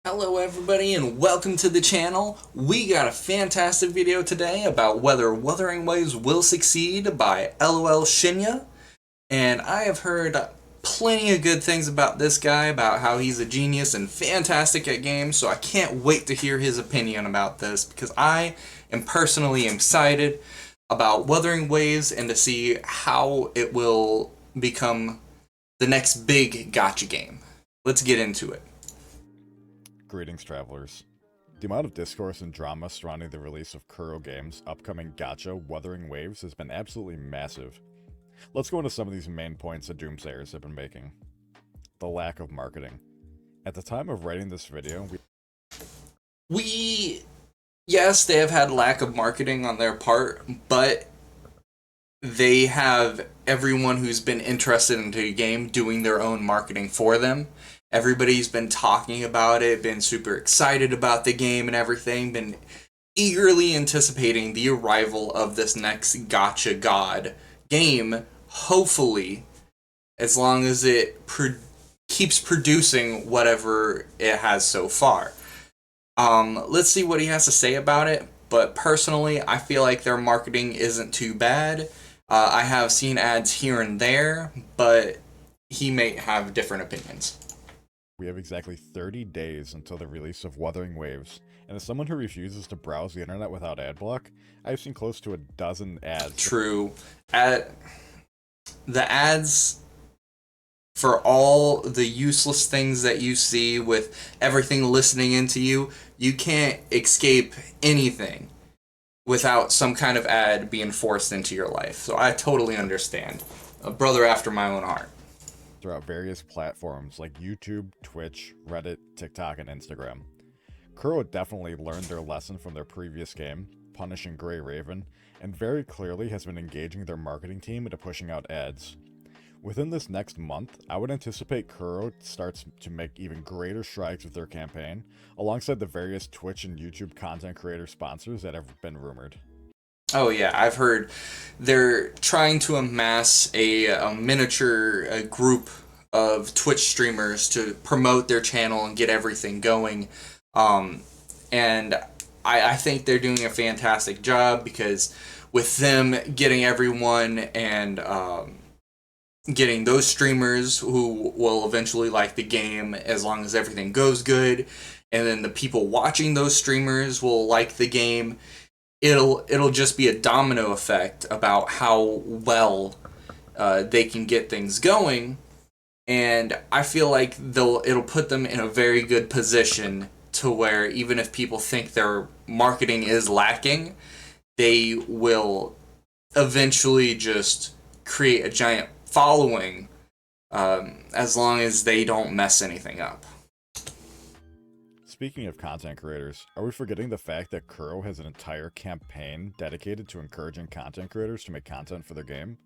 Hello everybody and welcome to the channel. We got a fantastic video today about whether Wuthering Waves will succeed by LOL Shinya. And I have heard plenty of good things about this guy, about how he's a genius and fantastic at games, so I can't wait to hear his opinion about this because I am personally excited about Wuthering Waves and to see how it will become the next big gacha game. Let's get into it. Greetings, travelers. The amount of discourse and drama surrounding the release of Kuro Games' upcoming gacha, Wuthering Waves, has been absolutely massive. Let's go into some of these main points that doomsayers have been making. The lack of marketing. At the time of writing this video, Yes, they have had lack of marketing on their part, but they have everyone who's been interested in the game doing their own marketing for them. Everybody's been talking about it, been super excited about the game and everything, been eagerly anticipating the arrival of this next Gacha God game, hopefully, as long as it keeps producing whatever it has so far. Let's see what he has to say about it, but personally, I feel like their marketing isn't too bad. I have seen ads here and there, but he may have different opinions. we have exactly 30 days until the release of Wuthering Waves, and as someone who refuses to browse the internet without ad block, I've seen close to a dozen ads. True. The ads for all the useless things that you see with everything listening into you, you can't escape anything without some kind of ad being forced into your life. So I totally understand. A brother after my own heart. Throughout various platforms like YouTube, Twitch, Reddit, TikTok, and Instagram. Kuro definitely learned their lesson from their previous game, punishing Grey Raven, and very clearly has been engaging their marketing team into pushing out ads. Within this next month, I would anticipate Kuro starts to make even greater strides with their campaign, alongside the various Twitch and YouTube content creator sponsors that have been rumored. Oh yeah, I've heard they're trying to amass a miniature group of Twitch streamers to promote their channel and get everything going. And I think they're doing a fantastic job because with them getting everyone and getting those streamers who will eventually like the game as long as everything goes good, and then the people watching those streamers will like the game. It'll just be a domino effect about how well they can get things going, and I feel like it'll put them in a very good position to where even if people think their marketing is lacking, they will eventually just create a giant following as long as they don't mess anything up. Speaking of content creators, are we forgetting the fact that Kuro has an entire campaign dedicated to encouraging content creators to make content for their game?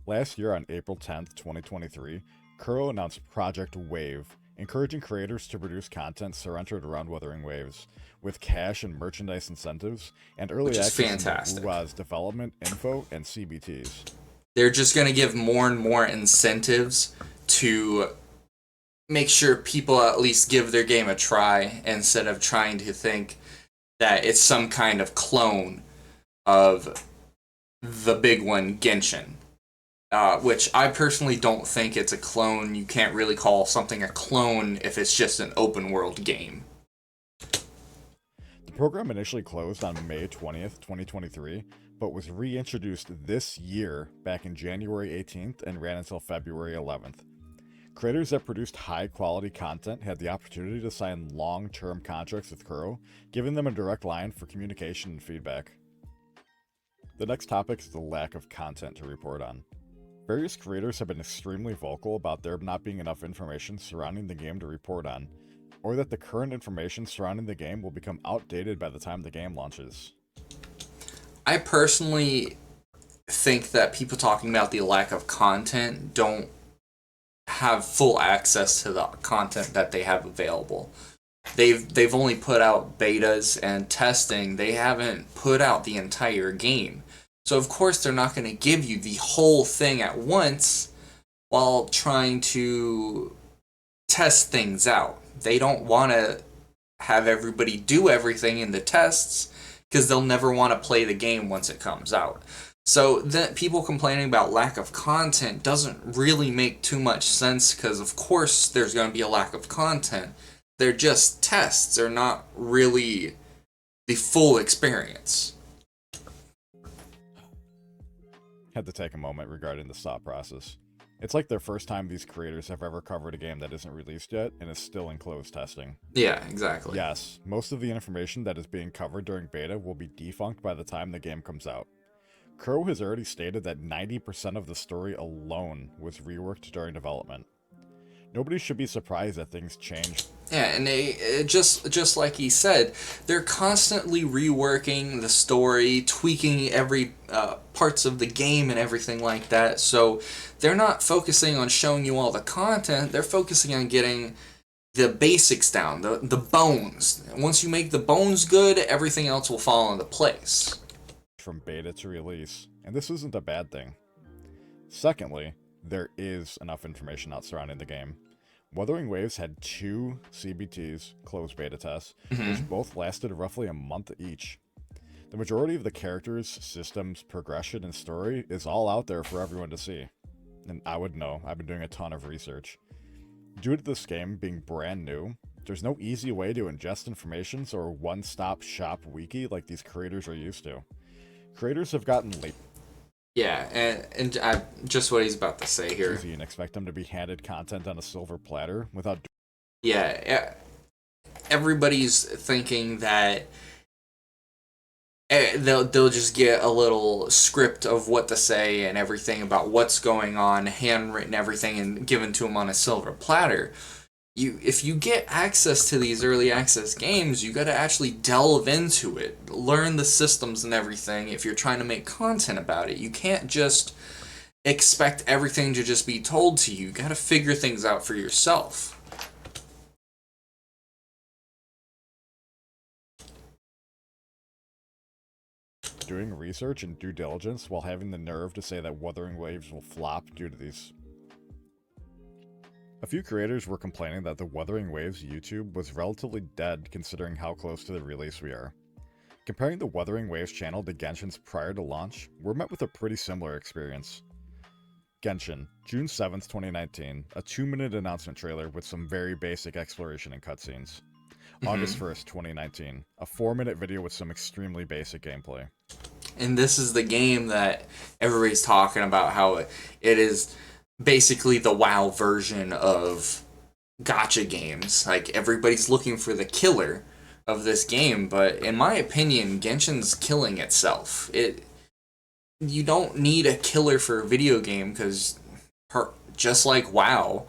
Last year on April 10th, 2023, Kuro announced Project Wave, encouraging creators to produce content centered around Wuthering Waves, with cash and merchandise incentives, and early access to WoW's development, info, and CBTs. They're just going to give more and more incentives to make sure people at least give their game a try instead of trying to think that it's some kind of clone of the big one, Genshin. Which I personally don't think it's a clone. You can't really call something a clone if it's just an open world game. The program initially closed on May 20th, 2023, but was reintroduced this year back in January 18th and ran until February 11th. Creators that produced high-quality content had the opportunity to sign long-term contracts with Kuro, giving them a direct line for communication and feedback. The next topic is the lack of content to report on. Various creators have been extremely vocal about there not being enough information surrounding the game to report on, or that the current information surrounding the game will become outdated by the time the game launches. I personally think that people talking about the lack of content don't have full access to the content that they have available. They've only put out betas and testing. They haven't put out the entire game. So of course they're not going to give you the whole thing at once while trying to test things out. They don't want to have everybody do everything in the tests because they'll never want to play the game once it comes out. So that people complaining about lack of content doesn't really make too much sense because of course there's going to be a lack of content. They're just tests. They're not really the full experience. Had to take a moment regarding the stop process. It's like their first time these creators have ever covered a game that isn't released yet and is still in closed testing. Yeah, exactly. Yes, most of the information that is being covered during beta will be defunct by the time the game comes out. Crow has already stated that 90% of the story alone was reworked during development. Nobody should be surprised that things change. Yeah, and they just like he said, they're constantly reworking the story, tweaking every parts of the game and everything like that. So they're not focusing on showing you all the content. They're focusing on getting the basics down, the bones. Once you make the bones good, everything else will fall into place. From beta to release, and this isn't a bad thing. Secondly, there is enough information out surrounding the game. Wuthering Waves had 2 CBTs, closed beta tests, which both lasted roughly a month each. The majority of the characters, systems, progression, and story is all out there for everyone to see. And I would know, I've been doing a ton of research. Due to this game being brand new, there's no easy way to ingest information or a one-stop shop wiki like these creators are used to. Creators have gotten late. Yeah, and just what he's about to say here. Easy and expect them to be handed content on a silver platter without. Yeah, everybody's thinking that they'll just get a little script of what to say and everything about what's going on, handwritten everything, and given to them on a silver platter. If you get access to these early access games, you got to actually delve into it, learn the systems and everything. If you're trying to make content about it, you can't just expect everything to just be told to you. You got to figure things out for yourself. Doing research and due diligence while having the nerve to say that Wuthering Waves will flop due to these. A few creators were complaining that the Wuthering Waves YouTube was relatively dead considering how close to the release we are. Comparing the Wuthering Waves channel to Genshin's prior to launch, we're met with a pretty similar experience. Genshin, June 7th, 2019, a 2-minute announcement trailer with some very basic exploration and cutscenes. August 1st, 2019, a 4-minute video with some extremely basic gameplay. And this is the game that everybody's talking about, how it is basically the WoW version of gacha games. Like, everybody's looking for the killer of this game, but in my opinion, Genshin's killing itself. You don't need a killer for a video game, because just like WoW,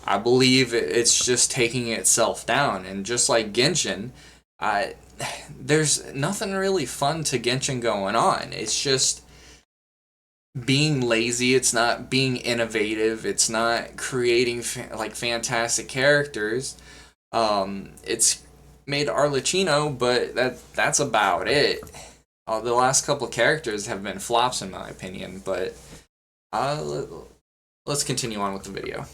I believe it's just taking itself down. And just like Genshin, there's nothing really fun to Genshin going on. It's just being lazy. It's not being innovative. It's not creating fantastic characters. It's made Arlecchino, but that's about it. The last couple of characters have been flops in my opinion, but let's continue on with the video.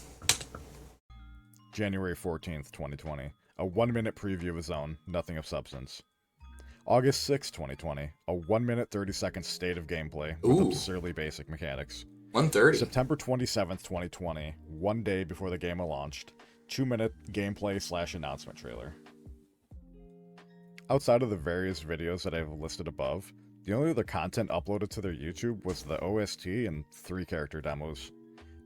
January 14th, 2020. A 1-minute preview of Zone, nothing of substance. August 6th, 2020. A 1-minute 30-second state of gameplay with absurdly basic mechanics. 1:30. September 27th, 2020. 1 day before the game launched. 2-minute gameplay / announcement trailer. Outside of the various videos that I have listed above, the only other content uploaded to their YouTube was the OST and 3 character demos.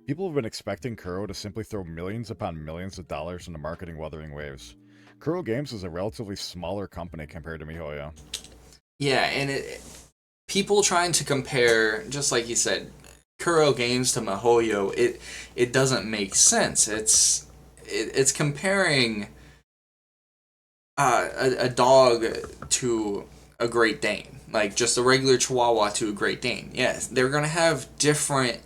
People have been expecting Kuro to simply throw millions upon millions of dollars into marketing Wuthering Waves. Kuro Games is a relatively smaller company compared to MiHoYo. Yeah, and people trying to compare, just like you said, Kuro Games to MiHoYo, it doesn't make sense. It's comparing a dog to a Great Dane, like just a regular Chihuahua to a Great Dane. Yes, they're gonna have different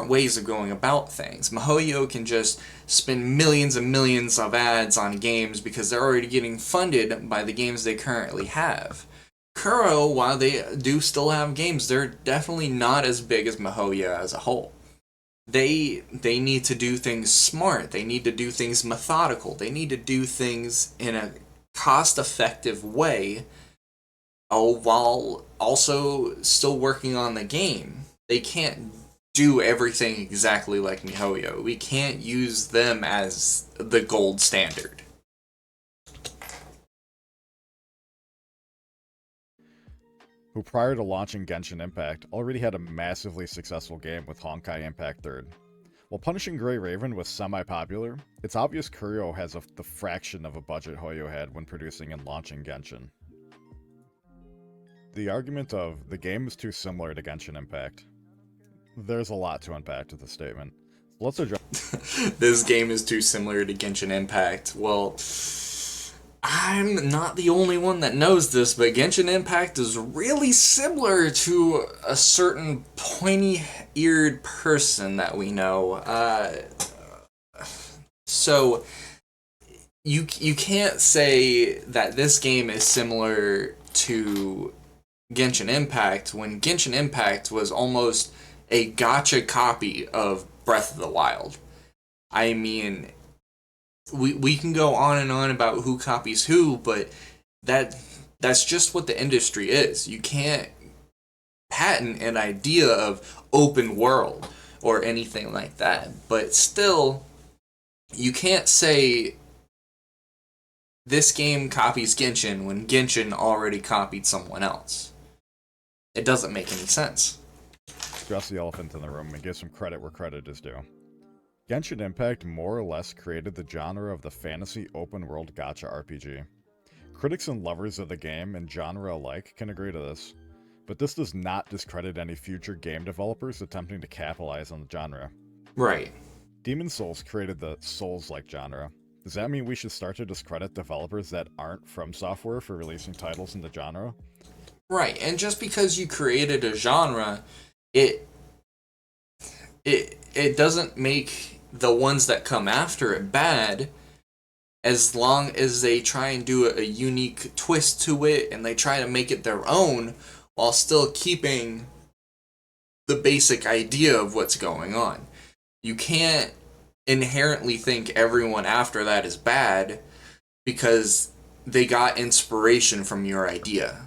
ways of going about things. MiHoYo can just spend millions and millions of ads on games because they're already getting funded by the games they currently have. Kuro, while they do still have games, they're definitely not as big as MiHoYo as a whole. They need to do things smart. They need to do things methodical. They need to do things in a cost-effective way, while also still working on the game. They can't do everything exactly like MiHoYo. We can't use them as the gold standard. Who prior to launching Genshin Impact already had a massively successful game with Honkai Impact 3rd. While Punishing Grey Raven was semi-popular, it's obvious Kurio has the fraction of a budget Hoyo had when producing and launching Genshin. The argument of the game is too similar to Genshin Impact. There's a lot to unpack to this statement. So let's address This game is too similar to Genshin Impact. Well, I'm not the only one that knows this, but Genshin Impact is really similar to a certain pointy-eared person that we know. So you can't say that this game is similar to Genshin Impact when Genshin Impact was almost a gacha copy of Breath of the Wild. I mean, we can go on and on about who copies who, but that's just what the industry is. You can't patent an idea of open world or anything like that. But still, you can't say this game copies Genshin when Genshin already copied someone else. It doesn't make any sense. Address the elephant in the room and give some credit where credit is due. Genshin Impact more or less created the genre of the fantasy open-world gacha RPG. Critics and lovers of the game and genre alike can agree to this, but this does not discredit any future game developers attempting to capitalize on the genre. Right. Demon Souls created the Souls-like genre. Does that mean we should start to discredit developers that aren't From Software for releasing titles in the genre? Right, and just because you created a genre, it doesn't make the ones that come after it bad, as long as they try and do a unique twist to it and they try to make it their own while still keeping the basic idea of what's going on. You can't inherently think everyone after that is bad because they got inspiration from your idea.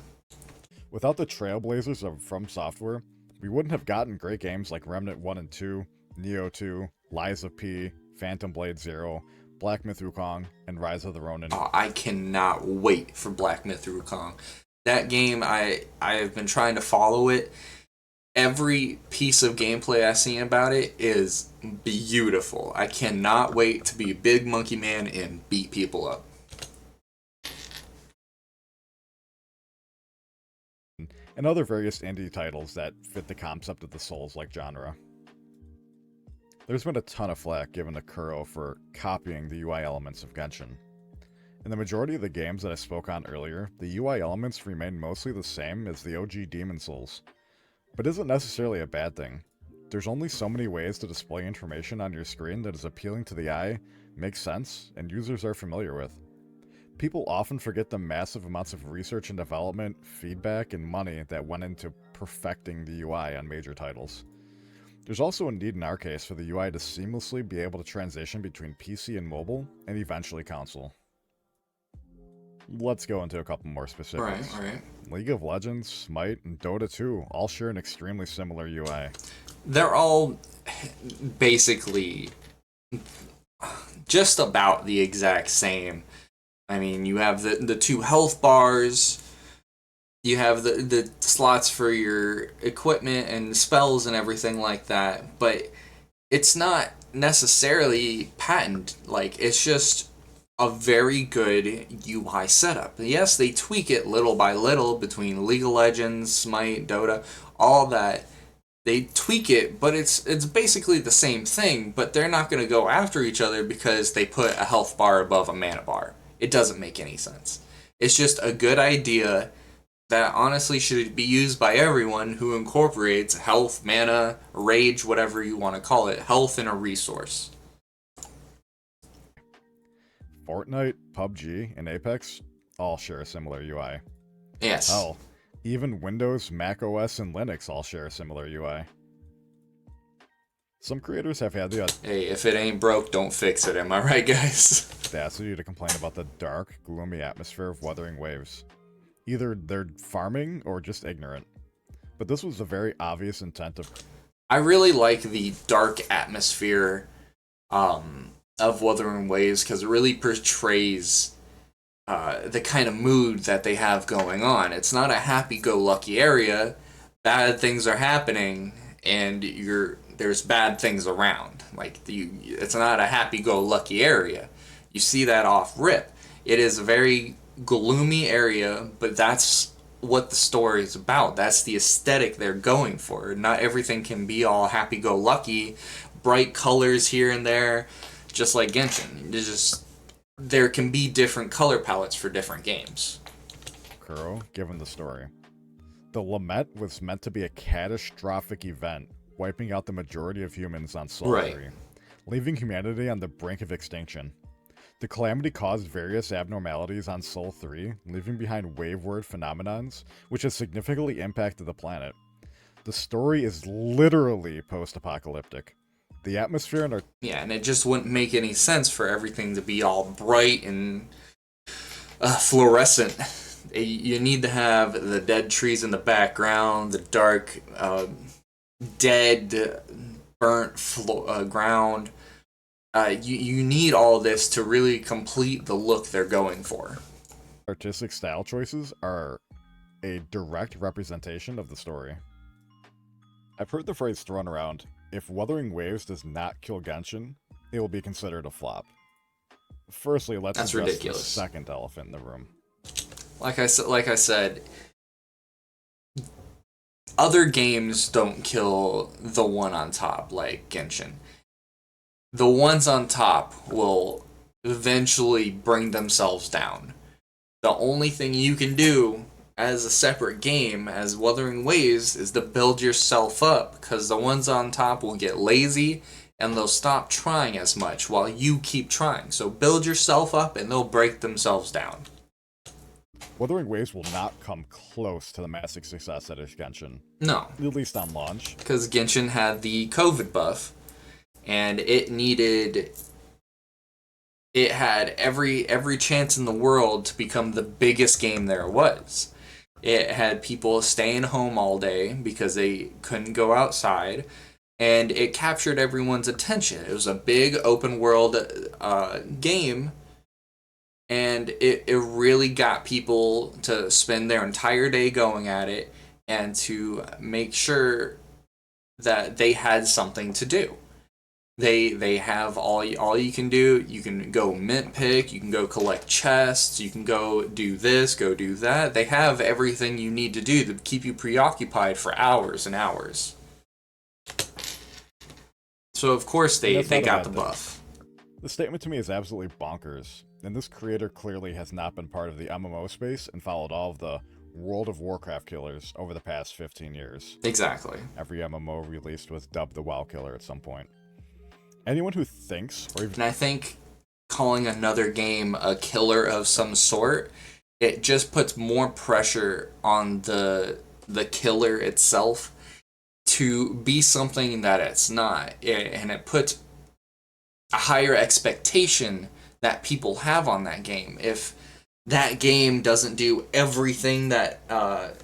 Without the trailblazers of From Software, we wouldn't have gotten great games like Remnant 1 and 2, Neo 2, Lies of P, Phantom Blade 0, Black Myth Wukong, and Rise of the Ronin. Oh, I cannot wait for Black Myth Wukong. That game, I have been trying to follow it. Every piece of gameplay I've seen about it is beautiful. I cannot wait to be a big monkey man and beat people up. And other various indie titles that fit the concept of the Souls-like genre. There's been a ton of flack given to Kuro for copying the UI elements of Genshin. In the majority of the games that I spoke on earlier, the UI elements remain mostly the same as the OG Demon Souls, but isn't necessarily a bad thing. There's only so many ways to display information on your screen that is appealing to the eye, makes sense, and users are familiar with. People often forget the massive amounts of research and development, feedback, and money that went into perfecting the UI on major titles. There's also a need in our case for the UI to seamlessly be able to transition between PC and mobile, and eventually console. Let's go into a couple more specifics. Right. League of Legends, Smite, and Dota 2 all share an extremely similar UI. They're all basically just about the exact same. I mean, you have the two health bars, you have the slots for your equipment and spells and everything like that, but it's not necessarily patent. Like, it's just a very good UI setup. Yes, they tweak it little by little between League of Legends, Smite, Dota, all that. They tweak it, but it's basically the same thing, but they're not going to go after each other because they put a health bar above a mana bar. It doesn't make any sense. It's just a good idea that honestly should be used by everyone who incorporates health, mana, rage, whatever you want to call it, health in a resource. Fortnite, PUBG, and Apex all share a similar UI. Yes. Hell, even Windows, Mac OS, and Linux all share a similar UI. Some creators have had the Hey, if it ain't broke, don't fix it. Am I right, guys? audacity to complain about the dark, gloomy atmosphere of Wuthering Waves. Either they're farming or just ignorant. But this was a very obvious intent of. I really like the dark atmosphere of Wuthering Waves because it really portrays the kind of mood that they have going on. It's not a happy-go-lucky area. Bad things are happening, and there's bad things around. It's not a happy-go-lucky area. You see that off rip. It is a very gloomy area, but that's what the story is about. That's the aesthetic they're going for. Not everything can be all happy-go-lucky, bright colors here and there, just like Genshin. There can be different color palettes for different games. Kuro, given the story. The Lament was meant to be a catastrophic event, wiping out the majority of humans on Sol 3, leaving humanity on the brink of extinction. The calamity caused various abnormalities on Sol 3, leaving behind wave-word phenomenons, which has significantly impacted the planet. The story is literally post-apocalyptic. The atmosphere and yeah, and it just wouldn't make any sense for everything to be all bright and fluorescent. You need to have the dead trees in the background, the dark, dead, burnt ground. You need all this to really complete the look they're going for. Artistic style choices are a direct representation of the story. I've heard the phrase thrown around, if Wuthering Waves does not kill Genshin, it will be considered a flop. Firstly, let's That's address ridiculous. the second elephant in the room. Like I said, other games don't kill the one on top like Genshin. The ones on top will eventually bring themselves down. The only thing you can do as a separate game, as Wuthering Waves, is to build yourself up, because the ones on top will get lazy and they'll stop trying as much while you keep trying. So build yourself up and they'll break themselves down. Wuthering Waves will not come close to the massive success that is Genshin. No. At least on launch. Because Genshin had the COVID buff, and it had every chance in the world to become the biggest game there was. It had people staying home all day because they couldn't go outside, and it captured everyone's attention. It was a big open world game, and it really got people to spend their entire day going at it and to make sure that they had something to do. They have all you can do. You can go mint pick, you can go collect chests, you can go do this, go do that. They have everything you need to do to keep you preoccupied for hours and hours. So of course they got the buff. The statement to me is absolutely bonkers, and this creator clearly has not been part of the MMO space and followed all of the World of Warcraft killers over the past 15 years. Exactly. Every MMO released was dubbed the WoW killer at some point. Anyone who thinks, or even... And I think calling another game a killer of some sort, it just puts more pressure on the killer itself to be something that it's not. And it puts a higher expectation that people have on that game. If that game doesn't do everything that...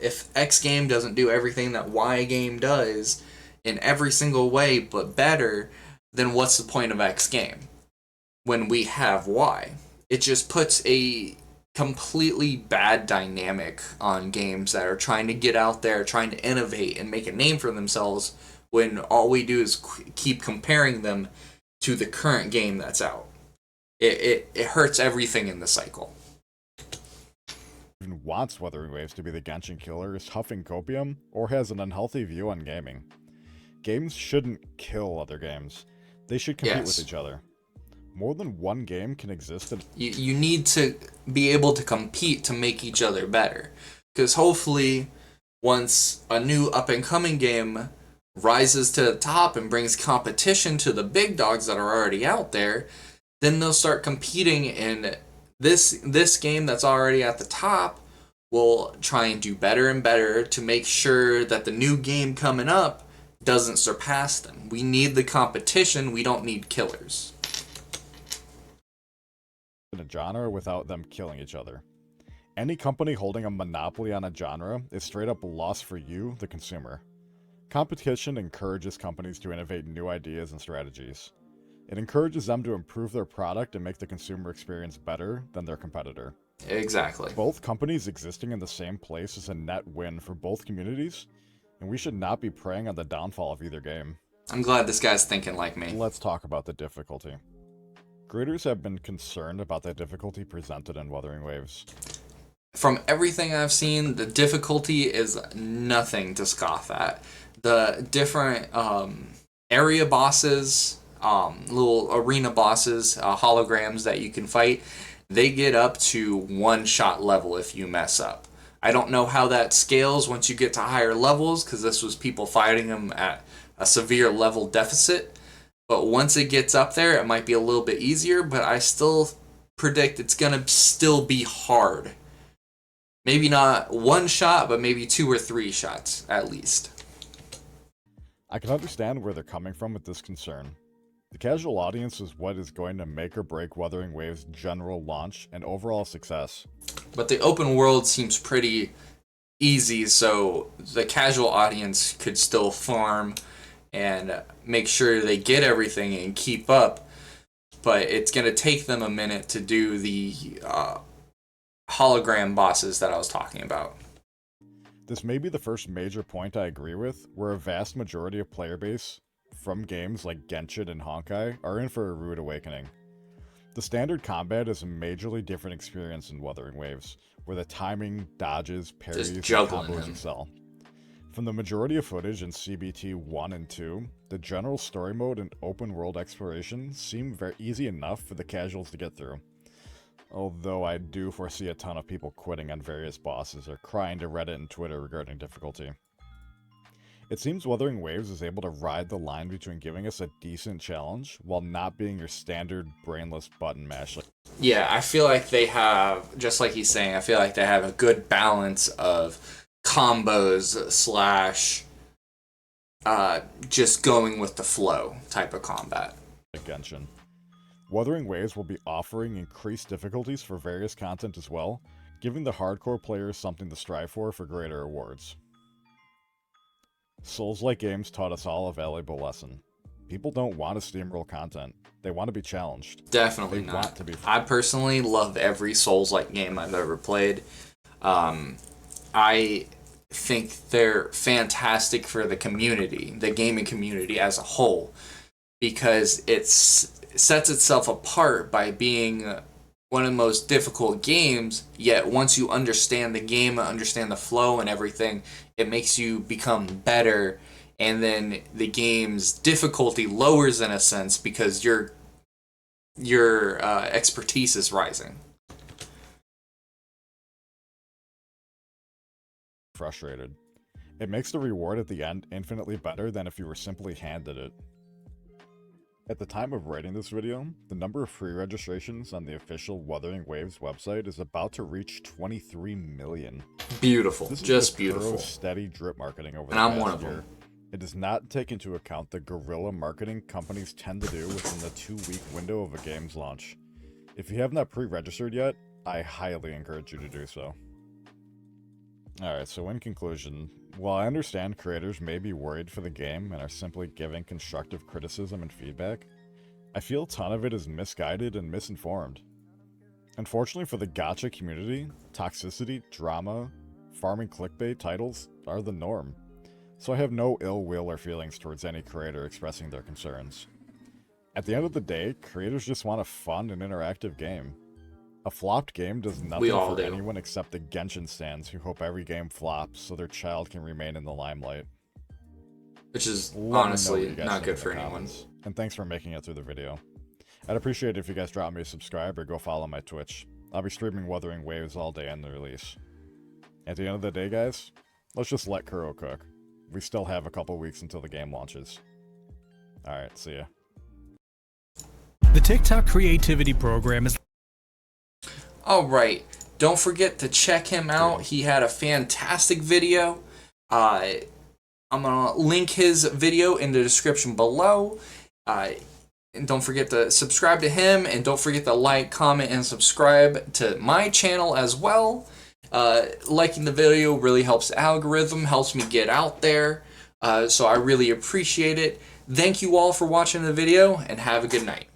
if X game doesn't do everything that Y game does in every single way but better, then what's the point of X game when we have Y? It just puts a completely bad dynamic on games that are trying to get out there, trying to innovate and make a name for themselves, when all we do is keep comparing them to the current game that's out. It hurts everything in the cycle. Even wants Wuthering Waves to be the Genshin killer is huffing copium or has an unhealthy view on gaming. Games shouldn't kill other games. They should compete with each other. More than one game can exist. You need to be able to compete to make each other better. Because hopefully, once a new up-and-coming game rises to the top and brings competition to the big dogs that are already out there, then they'll start competing, in this game that's already at the top will try and do better and better to make sure that the new game coming up doesn't surpass them. We need the competition, we don't need killers. In a genre without them killing each other. Any company holding a monopoly on a genre is straight up a loss for you, the consumer. Competition encourages companies to innovate new ideas and strategies. It encourages them to improve their product and make the consumer experience better than their competitor. Exactly. Both companies existing in the same place is a net win for both communities, and we should not be preying on the downfall of either game. I'm glad this guy's thinking like me. Let's talk about the difficulty. Creators have been concerned about the difficulty presented in Wuthering Waves. From everything I've seen, the difficulty is nothing to scoff at. The different area bosses, little arena bosses, holograms that you can fight, they get up to one-shot level if you mess up. I don't know how that scales once you get to higher levels, because this was people fighting them at a severe level deficit. But once it gets up there, it might be a little bit easier, but I still predict it's going to still be hard. Maybe not one shot, but maybe 2 or 3 shots at least. I can understand where they're coming from with this concern. The casual audience is what is going to make or break Wuthering Waves' general launch and overall success. But the open world seems pretty easy, so the casual audience could still farm and make sure they get everything and keep up. But it's going to take them a minute to do the hologram bosses that I was talking about. This may be the first major point I agree with, where a vast majority of player base from games like Genshin and Honkai are in for a rude awakening. The standard combat is a majorly different experience in Wuthering Waves, where the timing, dodges, parries, and combos excel. From the majority of footage in CBT 1 and 2, the general story mode and open world exploration seem very easy enough for the casuals to get through. Although I do foresee a ton of people quitting on various bosses or crying to Reddit and Twitter regarding difficulty. It seems Wuthering Waves is able to ride the line between giving us a decent challenge while not being your standard brainless button mash. Yeah, I feel like they have, just like he's saying, I feel like they have a good balance of combos slash just going with the flow type of combat. Genshin. Wuthering Waves will be offering increased difficulties for various content as well, giving the hardcore players something to strive for greater rewards. Souls-like games taught us all a valuable lesson. People don't want to steamroll content. They want to be challenged. Definitely not. Want to be I personally love every Souls-like game I've ever played. I think they're fantastic for the community, the gaming community as a whole, because it sets itself apart by being one of the most difficult games, yet once you understand the game, understand the flow and everything, it makes you become better, and then the game's difficulty lowers in a sense because your expertise is rising. Frustrated. It makes the reward at the end infinitely better than if you were simply handed it. At the time of writing this video, the number of free registrations on the official Wuthering Waves website is about to reach 23 million. Beautiful. This is just beautiful. Steady drip marketing over the past year. And I'm one of them. It does not take into account the guerrilla marketing companies tend to do within the 2-week window of a game's launch. If you have not pre-registered yet, I highly encourage you to do so. Alright, so in conclusion, while I understand creators may be worried for the game and are simply giving constructive criticism and feedback, I feel a ton of it is misguided and misinformed. Unfortunately for the gacha community, toxicity, drama, farming clickbait titles are the norm, so I have no ill will or feelings towards any creator expressing their concerns. At the end of the day, creators just want a fun and interactive game. A flopped game does nothing for anyone except the Genshin stands who hope every game flops so their child can remain in the limelight. Which is honestly not good for anyone. And thanks for making it through the video. I'd appreciate it if you guys drop me a subscribe or go follow my Twitch. I'll be streaming Wuthering Waves all day on the release. At the end of the day, guys, let's just let Kuro cook. We still have a couple weeks until the game launches. Alright, see ya. The TikTok Creativity Program is... Alright, don't forget to check him out. He had a fantastic video. I'm going to link his video in the description below. And don't forget to subscribe to him, and don't forget to like, comment, and subscribe to my channel as well. Liking the video really helps the algorithm, helps me get out there, so I really appreciate it. Thank you all for watching the video, and have a good night.